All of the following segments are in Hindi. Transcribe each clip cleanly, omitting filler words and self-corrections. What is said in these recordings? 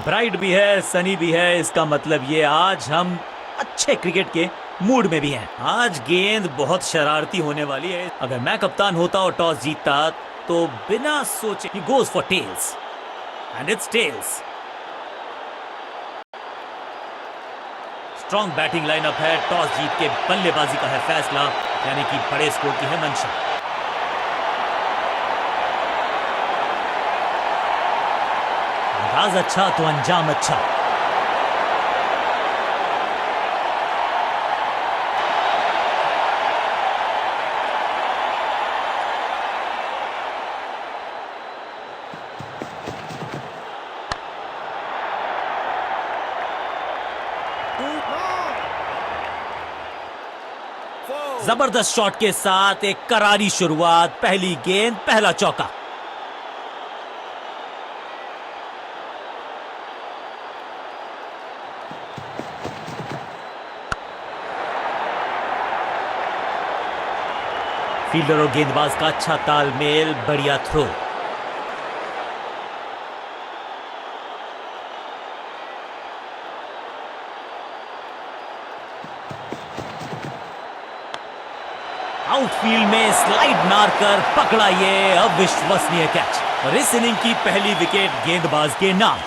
ब्राइट भी है, सनी भी है, इसका मतलब ये आज हम अच्छे क्रिकेट के मूड में भी हैं। आज गेंद बहुत शरारती होने वाली है। अगर मैं कप्तान होता और टॉस जीतता तो बिना सोचे ही goes for tails and it's tails. Strong batting lineup है, टॉस जीत के बल्लेबाजी का है फैसला, यानी कि बड़े स्कोर की है मंशा। अंदाज अच्छा तो अंजाम अच्छा। जबरदस्त शॉट के साथ एक करारी शुरुआत, पहली गेंद पहला चौका। फील्डर और गेंदबाज का अच्छा तालमेल, बढ़िया थ्रो। आउटफील्ड में स्लाइड मारकर पकड़ा ये अविश्वसनीय कैच और इस इनिंग की पहली विकेट गेंदबाज के नाम।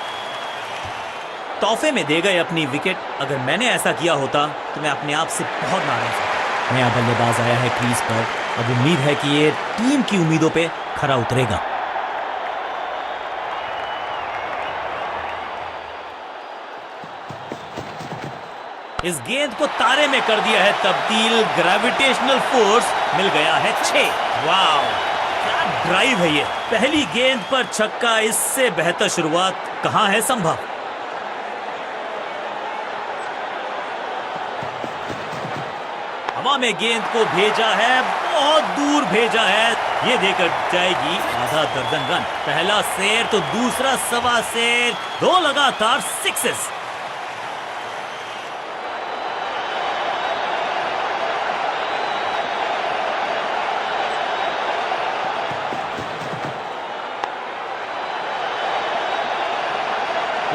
तोहफे में दे गए अपनी विकेट। अगर मैंने ऐसा किया होता तो मैं अपने आप से बहुत नाराज होता। नया बल्लेबाज आया है क्रीज पर, अब उम्मीद है कि ये टीम की उम्मीदों पे खरा उतरेगा। इस गेंद को तारे में कर दिया है तब्दील, ग्रेविटेशनल फोर्स मिल गया है 6। वाओ, क्या ड्राइव है ये। पहली गेंद पर छक्का, इससे बेहतर शुरुआत कहां है संभव। हवा में गेंद को भेजा है, बहुत दूर भेजा है, ये देकर जाएगी आधा दर्जन रन। पहला शेर तो दूसरा सवा शेर, 2 लगातार सिक्सेस।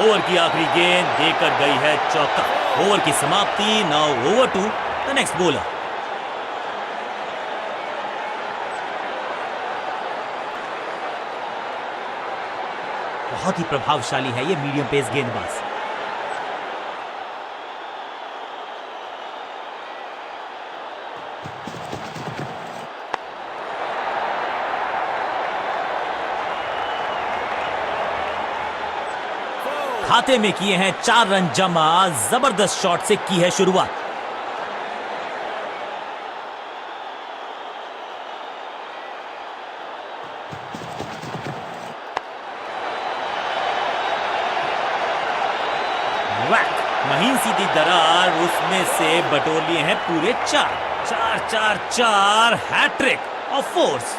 ओवर की आखिरी गेंद देकर गई है चौका। ओवर की समाप्ति, now over to the next bowler. बहुत ही प्रभावशाली है ये मीडियम पेस गेंदबाज। खाते में किए हैं 4 रन जमा, जबरदस्त शॉट से की है शुरुआत। वैक, महीन सीधी दरार, उसमें से बटोर लिए हैं पूरे 4। 4-4-4 हैट्रिक ऑफ फोर्स।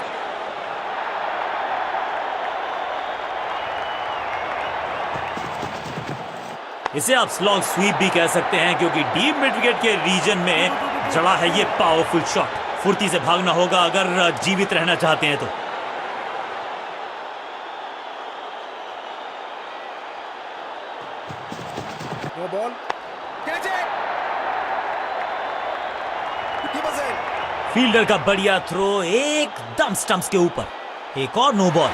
इसे आप स्लॉग स्वीप भी कह सकते हैं, क्योंकि डीप मिड विकेट के रीजन में जड़ा है ये पावरफुल शॉट। फुर्ती से भागना होगा अगर जीवित रहना चाहते हैं तो। नो बॉल, कैच है। फील्डर का बढ़िया थ्रो, एकदम स्टंप्स के ऊपर। एक और नो बॉल।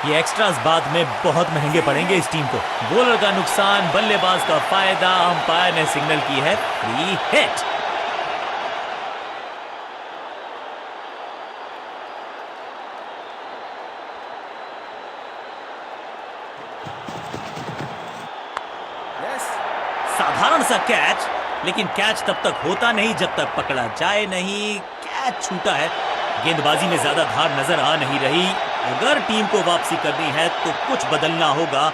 ये एक्स्ट्रास बाद में बहुत महंगे पड़ेंगे इस टीम को। बॉलर का नुकसान, बल्लेबाज का फायदा। अंपायर ने सिग्नल की है फ्री हिट। साधारण सा कैच, लेकिन कैच तब तक होता नहीं जब तक पकड़ा जाए नहीं। कैच छूटा है, गेंदबाजी में ज्यादा धार नजर आ नहीं रही। अगर टीम को वापसी करनी है तो कुछ बदलना होगा।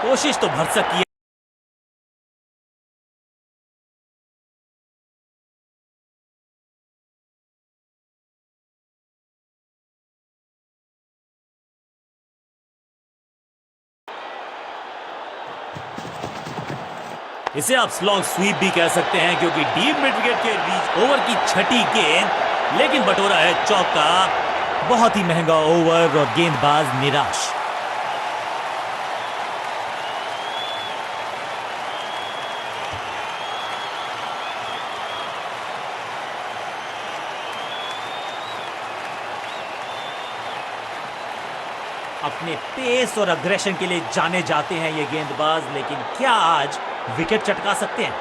कोशिश तो भरसक की इसे आप स्लॉग स्वीप भी कह सकते हैं क्योंकि डीप मिड विकेट के बीच ओवर की छठी गेंद, लेकिन बटोरा है चौका। बहुत ही महंगा ओवर और गेंदबाज निराश। अपने पेस और अग्रेशन के लिए जाने जाते हैं ये गेंदबाज, लेकिन क्या आज विकेट चटका सकते हैं?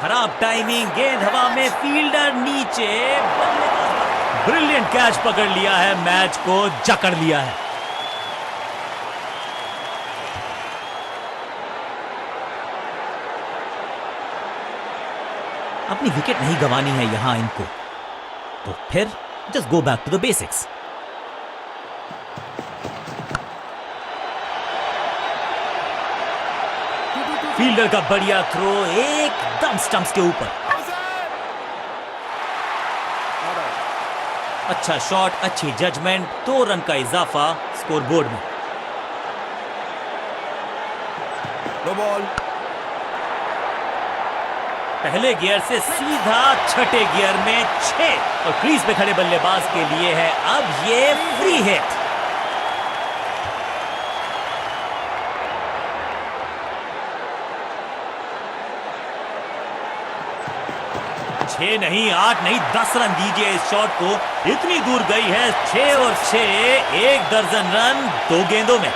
खराब टाइमिंग, गेंद हवा में, फील्डर नीचे, ब्रिलियंट कैच पकड़ लिया है, मैच को जकड़ लिया है। अपनी विकेट नहीं गंवानी है यहां इनको, तो फिर just go back to the basics. Fielder का बढ़िया थ्रो एकदम स्टंप्स के ऊपर। अच्छा शॉट, अच्छी जजमेंट, 2 रन का इजाफा स्कोरबोर्ड में। No ball. पहले गियर से सीधा छठे गियर में 6 और क्रीज पे खड़े बल्लेबाज के लिए है अब ये फ्री हिट। छह नहीं, 8 नहीं, 10 रन दीजिए इस शॉट को। इतनी दूर गई है, 6 और 6, 1 दर्जन रन 2 गेंदों में।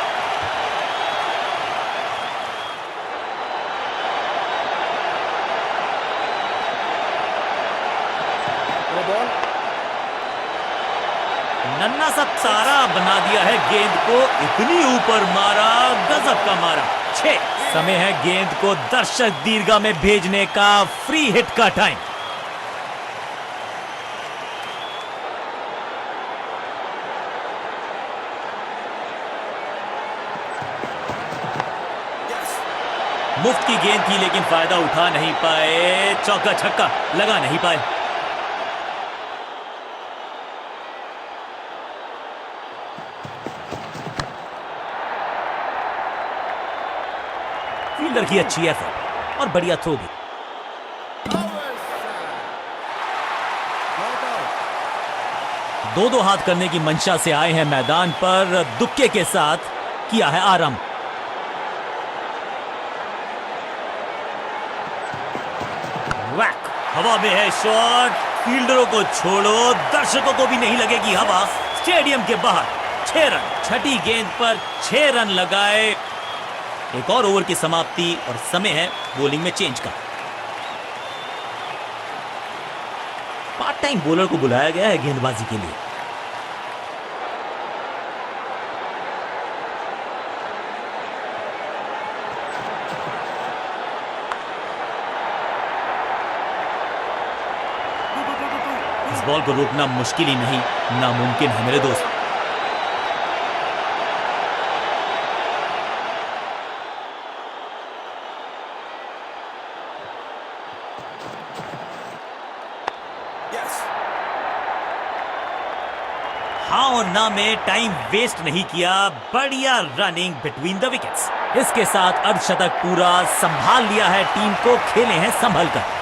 नन्ना सा तारा बना दिया है गेंद को, इतनी ऊपर मारा, गजब का मारा। 6। समय है गेंद को दर्शक दीर्घा में भेजने का, फ्री हिट का टाइम। मुफ्त की गेंद थी लेकिन फायदा उठा नहीं पाए, चौका छक्का लगा नहीं पाए। फील्डर की अच्छी एफर्ट और बढ़िया थ्रो भी। दो हाथ करने की मंशा से आए हैं मैदान पर, दुक्के के साथ किया है आराम। वैक, हवा में है शॉट, फील्डरों को छोड़ो, दर्शकों को भी नहीं लगेगी हवा। स्टेडियम के बाहर 6 रन, छठी गेंद पर 6 रन लगाए। एक और ओवर की समाप्ति और समय है बॉलिंग में चेंज का। पार्ट टाइम बॉलर को बुलाया गया है गेंदबाजी के लिए। इस बॉल को रोकना मुश्किल ही नहीं, नामुमकिन है मेरे दोस्त। हाँ और ना में टाइम वेस्ट नहीं किया, बढ़िया रनिंग बिटवीन द विकेट्स। इसके साथ अर्धशतक पूरा, संभाल लिया है टीम को, खेले हैं संभल कर।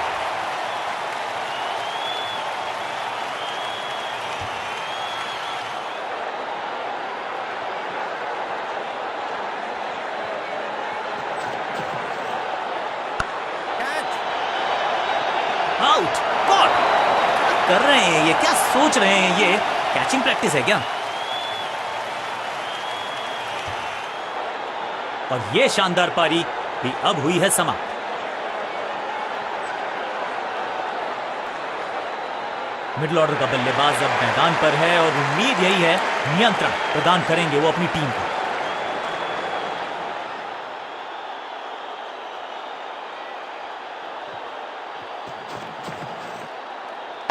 आउट, गॉड, कर रहे हैं ये, क्या सोच रहे हैं ये? कैचिंग प्रैक्टिस है क्या? और ये शानदार पारी भी अब हुई है समाप्त। मिडिल ऑर्डर का बल्लेबाज अब मैदान पर है और उम्मीद यही है नियंत्रण प्रदान करेंगे वो अपनी टीम को।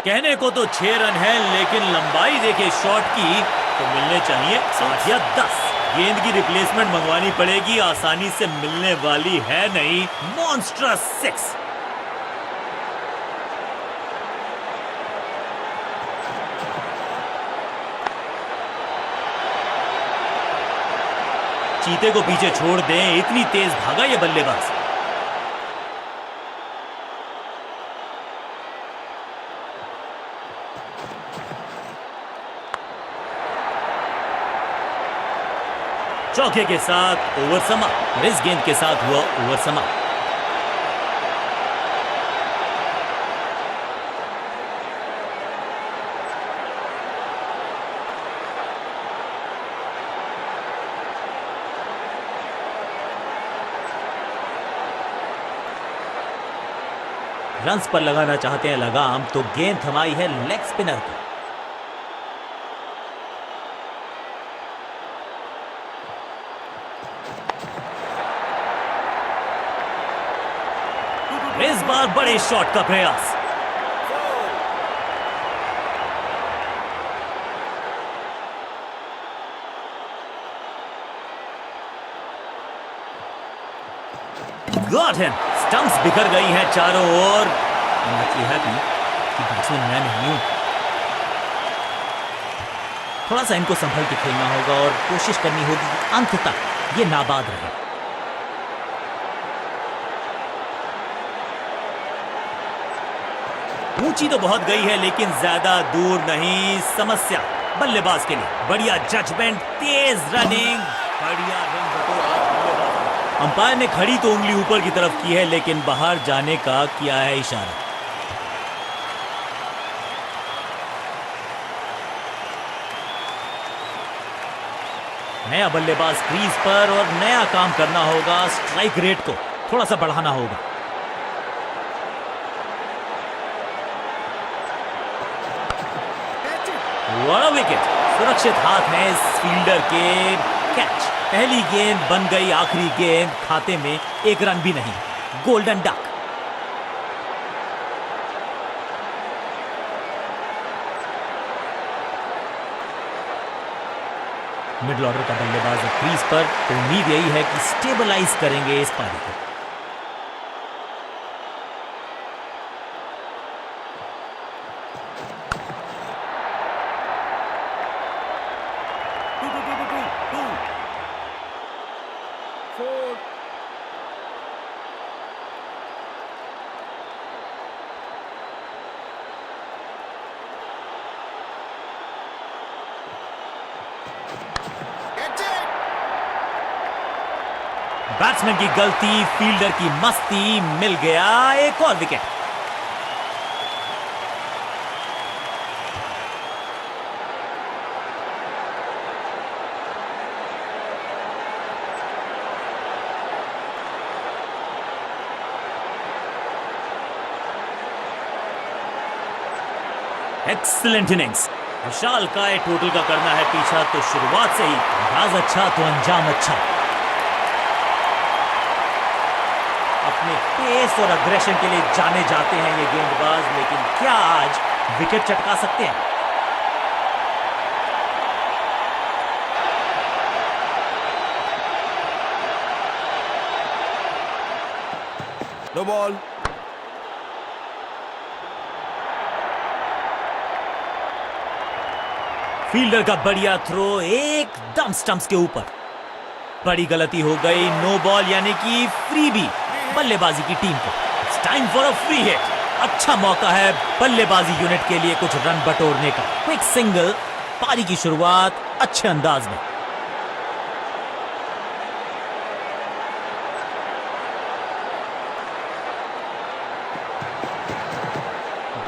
कहने को तो 6 रन है, लेकिन लंबाई देखे शॉट की तो मिलने चाहिए 8 या 10। गेंद की रिप्लेसमेंट मंगवानी पड़ेगी, आसानी से मिलने वाली है नहीं। मॉन्स्ट्रस 6। चीते को पीछे छोड़ दें, इतनी तेज भागा ये बल्लेबाज। चौके के साथ ओवर समाप्त। इस गेंद के साथ हुआ ओवर समाप्त। रन्स पर लगाना चाहते हैं लगाम, तो गेंद थमाई है लेग स्पिनर को। इस बार बड़े शॉट का प्रयास। Got him. स्टंप्स बिखर गई हैं चारों ओर। बैट्समैन मैं नहीं हूं। थोड़ा सा इनको संभल के खेलना होगा और कोशिश करनी होगी कि अंत तक ये नाबाद रहे। ऊंची तो बहुत गई है लेकिन ज्यादा दूर नहीं। समस्या बल्लेबाज के लिए। बढ़िया जजमेंट, तेज रनिंग, बढ़िया रन बटोरा। अंपायर ने खड़ी तो उंगली ऊपर की तरफ की है लेकिन बाहर जाने का किया है इशारा। नया बल्लेबाज क्रीज पर और नया काम करना होगा। स्ट्राइक रेट को थोड़ा सा बढ़ाना होगा। बड़ा विकेट। सुरक्षित हाथ है इस फील्डर के। कैच। पहली गेंद बन गई आखिरी गेंद। खाते में एक रन भी नहीं। Golden duck. मिडिल ऑर्डर का बल्लेबाज क्रीज पर, तो उम्मीद यही है कि स्टेबलाइज करेंगे इस पारी को। बैट्समैन की गलती, फील्डर की मस्ती, मिल गया एक और विकेट। Excellent innings. विशाल काय टोटल का करना है पीछा, तो शुरुआत से ही आगाज अच्छा तो अंजाम अच्छा। अपने पेस और अग्रेशन के लिए जाने जाते हैं ये गेंदबाज, लेकिन क्या आज विकेट चटका सकते हैं? No ball. फील्डर का बढ़िया थ्रो एकदम स्टंप्स के ऊपर। बड़ी गलती हो गई। नो बॉल यानी कि फ्री भी बल्लेबाजी की टीम को। It's time for a free hit. अच्छा मौका है बल्लेबाजी यूनिट के लिए कुछ रन बटोरने का। Quick single. पारी की शुरुआत अच्छे अंदाज में।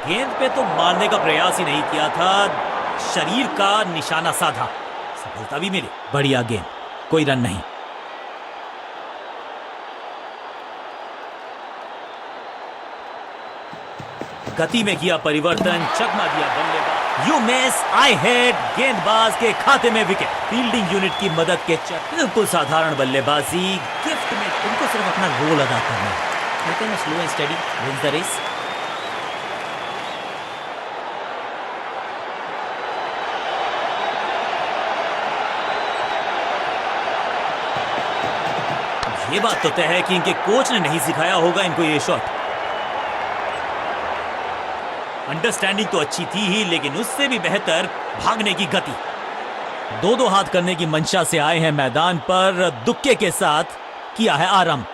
गेंद पे तो मारने का प्रयास ही नहीं किया था, शरीर का निशाना साधा। सफलता भी मिली। बढ़िया गेंद, कोई रन नहीं। गति में किया परिवर्तन, चकमा दिया बल्लेबाज। You miss, I hit. गेंदबाज के खाते में विकेट। फील्डिंग यूनिट की मदद के बिल्कुल साधारण बल्लेबाजी। गिफ्ट में उनको सिर्फ अपना रोल अदा करना है। कहते हैं slow and steady wins the race. ये बात तो तय है कि इनके कोच ने नहीं सिखाया होगा इनको ये शॉट। अंडरस्टैंडिंग तो अच्छी थी ही, लेकिन उससे भी बेहतर भागने की गति। दो दो हाथ करने की मंशा से आए हैं मैदान पर, दुक्के के साथ किया है आरंभ।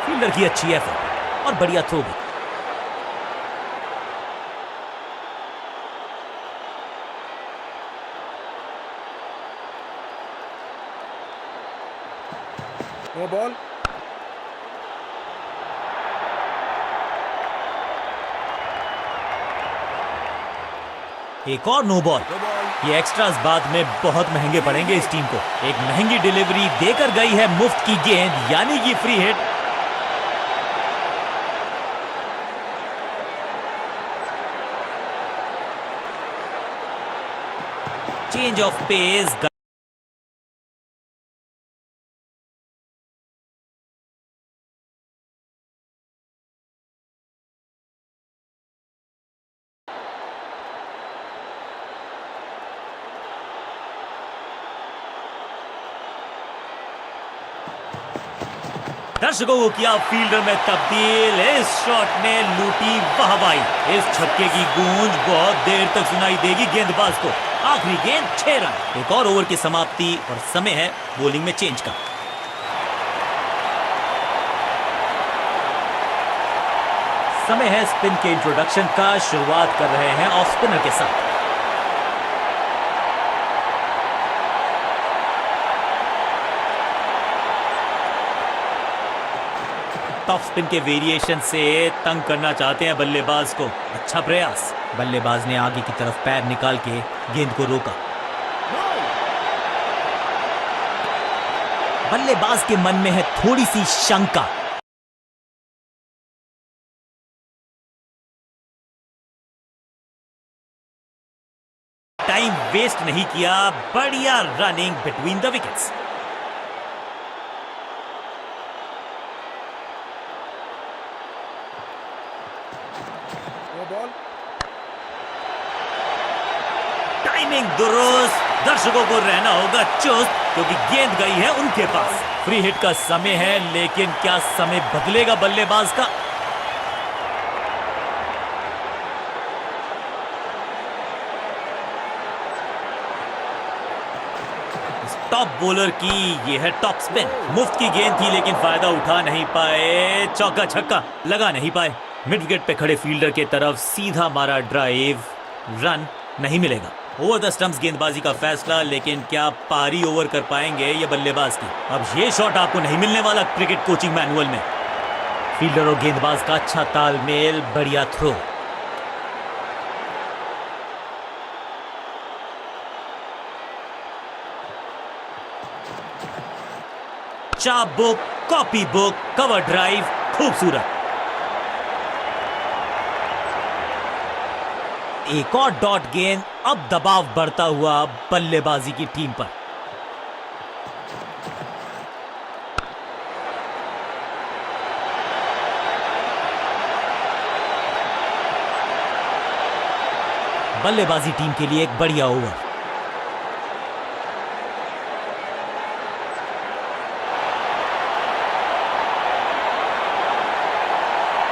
फील्डर की अच्छी एफर्ट और बढ़िया थ्रो भी। No ball. एक और नो बॉल। No ball. ये एक्स्ट्रास बाद में बहुत महंगे पड़ेंगे इस टीम को। एक महंगी डिलीवरी देकर गई है मुफ्त की गेंद, यानी कि free hit. Change of pace. दर्शकों को किया फील्डर में तब्दील। इस शॉट ने लूटी वाहवाही। इस छक्के की गूंज बहुत देर तक सुनाई देगी गेंदबाज को। आखिरी गेंद 6 रन। एक और ओवर की समाप्ति और समय है बॉलिंग में चेंज का। समय है स्पिन के इंट्रोडक्शन का। शुरुआत कर रहे हैं ऑफ स्पिनर के साथ। टॉप स्पिन के वेरिएशन से तंग करना चाहते हैं बल्लेबाज को। अच्छा प्रयास। बल्लेबाज ने आगे की तरफ पैर निकाल के गेंद को रोका। बल्लेबाज के मन में है थोड़ी सी शंका। टाइम वेस्ट नहीं किया। बढ़िया running between the wickets. No ball. Timing दुरुस्त। दर्शकों को रहना होगा चुस्त, क्योंकि गेंद गई है उनके पास। फ्री हिट का समय है, लेकिन क्या समय बदलेगा बल्लेबाज का? टॉप बॉलर की ये है टॉप स्पिन। मुफ्त की गेंद थी, लेकिन फायदा उठा नहीं पाए। चौका छक्का लगा नहीं पाए। मिड विकेट पे खड़े फील्डर के तरफ सीधा मारा ड्राइव। रन नहीं मिलेगा। ओवर द स्टंप्स गेंदबाजी का फैसला, लेकिन क्या पारी ओवर कर पाएंगे ये बल्लेबाज की? अब ये शॉट आपको नहीं मिलने वाला क्रिकेट कोचिंग मैनुअल में। फील्डर और गेंदबाज का अच्छा तालमेल, बढ़िया थ्रो। चाप book, copy book, cover drive, खूबसूरत। एक और डॉट गेंद। अब दबाव बढ़ता हुआ बल्लेबाजी की टीम पर। बल्लेबाजी टीम के लिए एक बढ़िया ओवर।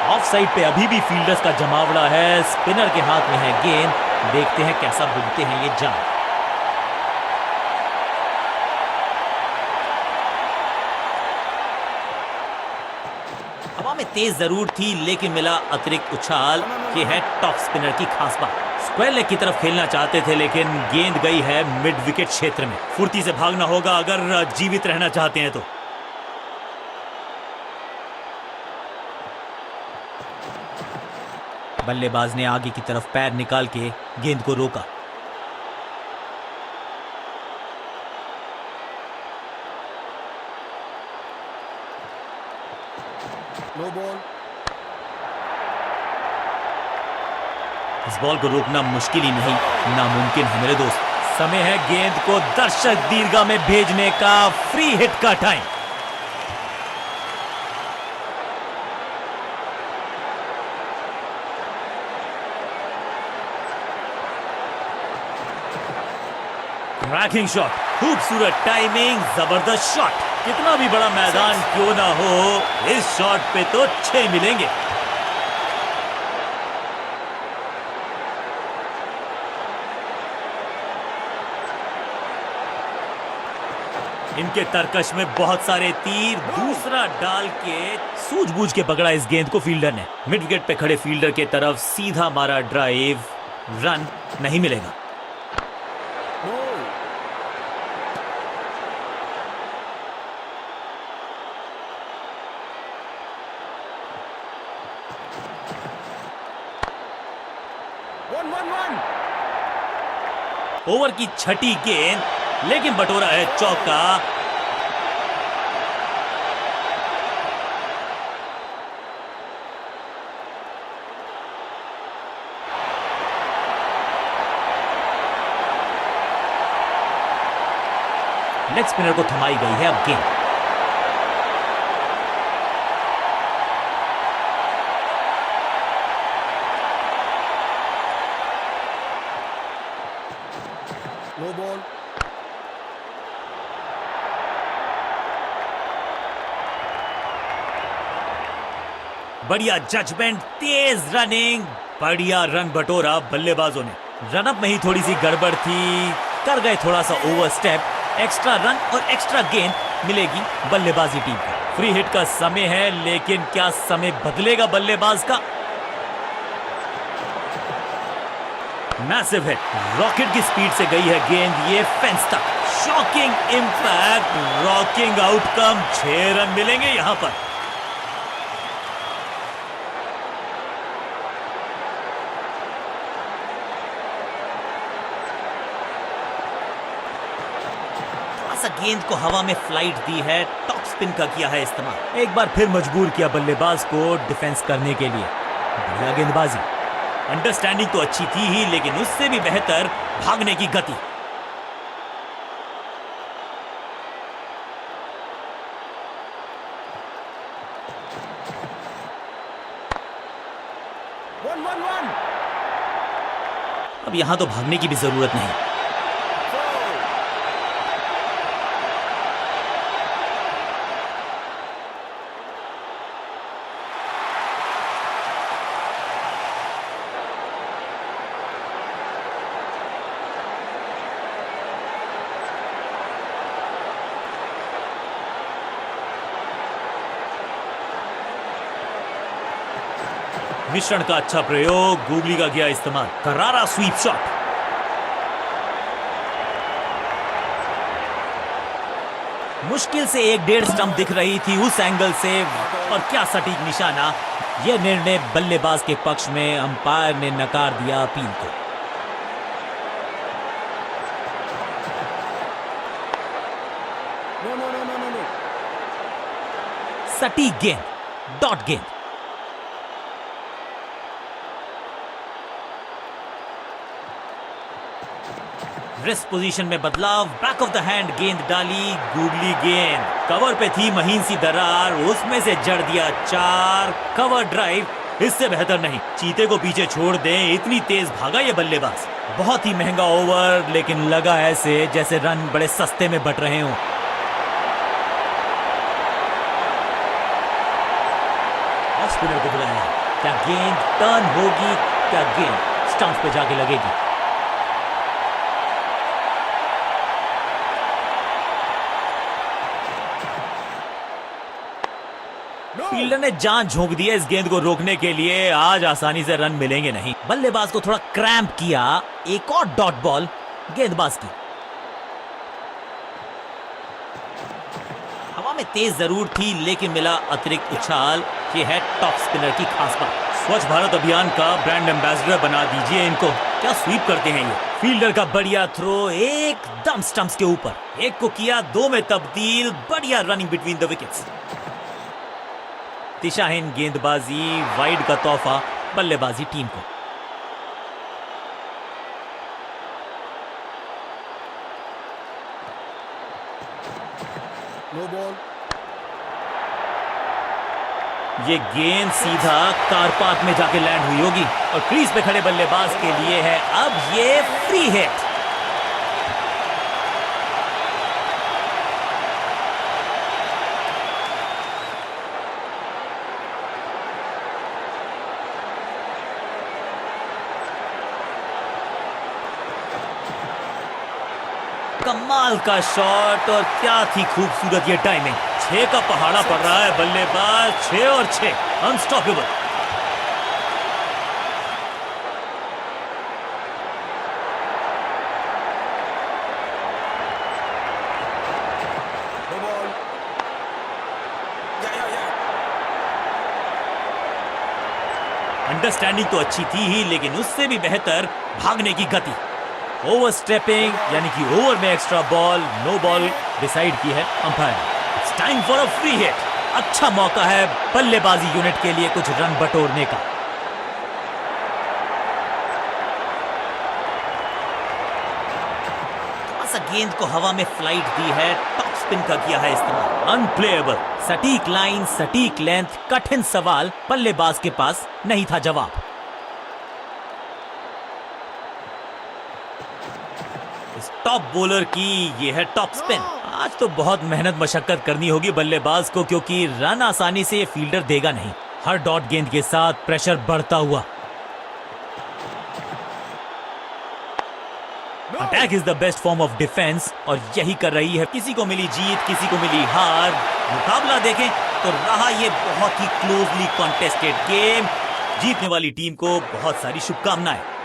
ऑफ साइड पे अभी भी फील्डर्स का जमावड़ा है। स्पिनर के हाथ में है गेंद। देखते हैं कैसा बुनते हैं ये जाल। हवा में तेज जरूर थी, लेकिन मिला अतिरिक्त उछाल। ये है टॉप स्पिनर की खास बात। स्क्वायर लेग की तरफ खेलना चाहते थे, लेकिन गेंद गई है मिड विकेट क्षेत्र में। फुर्ती से भागना होगा अगर जीवित रहना चाहते हैं तो। बल्लेबाज ने आगे की तरफ पैर निकाल के गेंद को रोका। No ball. इस बॉल को रोकना मुश्किल ही नहीं, नामुमकिन है मेरे दोस्त। समय है गेंद को दर्शक दीर्घा में भेजने का। फ्री हिट का टाइम। Cracking shot. खूबसूरत टाइमिंग, जबरदस्त शॉट। कितना भी बड़ा मैदान क्यों ना हो, इस शॉट पे तो 6 मिलेंगे। इनके तरकश में बहुत सारे तीर, दूसरा डाल के सूझबूझ के पकड़ा इस गेंद को फील्डर ने। मिड विकेट पे खड़े फील्डर के तरफ सीधा मारा ड्राइव, रन नहीं मिलेगा। No. One. ओवर की छठी गेंद, लेकिन बटोरा है चौका। लेग स्पिनर को थमाई गई है अब गेंद। No ball. बढ़िया जजमेंट, तेज रनिंग, बढ़िया रन बटोरा बल्लेबाजों ने। रनअप में ही थोड़ी सी गड़बड़ थी, कर गए थोड़ा सा ओवर स्टेप। एक्स्ट्रा रन और एक्स्ट्रा गेंद मिलेगी बल्लेबाजी टीम को। फ्री हिट का समय है, लेकिन क्या समय बदलेगा बल्लेबाज का? मैसिव हिट, रॉकेट की स्पीड से गई है गेंद ये फेंस तक। Shocking impact, rocking outcome, 6 run मिलेंगे यहां पर। गेंद को हवा में फ्लाइट दी है, टॉप स्पिन का किया है इस्तेमाल। एक बार फिर मजबूर किया बल्लेबाज को डिफेंस करने के लिए। बढ़िया गेंदबाजी, अंडरस्टैंडिंग तो अच्छी थी ही, लेकिन उससे भी बेहतर भागने की गति। One. अब यहां तो भागने की भी जरूरत नहीं। मिश्रण का अच्छा प्रयोग, गूगली का किया इस्तेमाल, करारा स्वीप शॉट। मुश्किल से 1-1.5 स्टंप दिख रही थी उस एंगल से, और क्या सटीक निशाना। यह निर्णय बल्लेबाज के पक्ष में, अंपायर ने नकार दिया अपील को। No. सटीक गेंद, डॉट गेंद। रेस्ट पोजीशन में बदलाव, बैक ऑफ द हैंड गेंद डाली, गूगली गेंद। कवर पे थी महीन सी दरार, उसमें से जड़ दिया 4। कवर ड्राइव, इससे बेहतर नहीं। चीते को पीछे छोड़ दे, इतनी तेज भागा ये बल्लेबाज। बहुत ही महंगा ओवर, लेकिन लगा ऐसे जैसे रन बड़े सस्ते में बट रहे हों। ऑफ स्पिनर को बुलाया, क्या गेंद टर्न होगी? क्या गेंद स्टंप पे जाके लगेगी? फील्डर ने जान झोंक दी है इस गेंद को रोकने के लिए। आज आसानी से रन मिलेंगे नहीं। बल्लेबाज को थोड़ा क्रैम्प किया, एक और डॉट बॉल गेंदबाज की। हवा में तेज जरूर थी, लेकिन मिला अतिरिक्त उछाल। ये है टॉप स्पिनर की खास बात। स्वच्छ भारत अभियान का ब्रांड एम्बेसडर बना दीजिए इनको। क्या स्वीप करते हैं ये। फील्डर का बढ़िया थ्रो, एकदम स्टंप्स के ऊपर। एक को किया 2 में तब्दील। बढ़िया रनिंग बिटवीन द विकेट्स। दिशाहीन गेंदबाजी, वाइड का तोहफा बल्लेबाजी टीम को। No ball. ये गेंद सीधा कार पार्क में जाके लैंड हुई होगी, और क्रीज पे खड़े बल्लेबाज के लिए है अब ये फ्री हिट। कमाल का शॉट और क्या थी खूबसूरत ये टाइमिंग। 6 का पहाड़ा पड़ रहा है बल्लेबाज, 6 और 6, unstoppable. No ball. Yeah. Understanding तो अच्छी थी ही, लेकिन उससे भी बेहतर भागने की गति। ओवर स्टेपिंग यानी कि ओवर में extra ball, no ball decide की है umpire. It's time for a free hit. अच्छा मौका है बल्लेबाजी यूनिट के लिए कुछ रन बटोरने का। थोड़ा सा गेंद को हवा में फ्लाइट दी है, टॉप स्पिन का किया है इस्तेमाल। अनप्लेएबल। सटीक लाइन, सटीक लेंथ, कठिन सवाल, बल्लेबाज के पास नहीं था जवाब। इस टॉप बॉलर की ये है टॉप स्पिन। आज तो बहुत मेहनत मशक्कत करनी होगी बल्लेबाज को, क्योंकि रन आसानी से ये फील्डर देगा नहीं। हर डॉट गेंद के साथ प्रेशर बढ़ता हुआ। Attack is the best form of defence, और यही कर रही है। किसी को मिली जीत, किसी को मिली हार। मुकाबला देखें तो रहा ये बहुत ही क्लोजली कॉन्टेस्टेड गेम। जीतने वाली टीम को बहुत सारी शुभकामनाएं।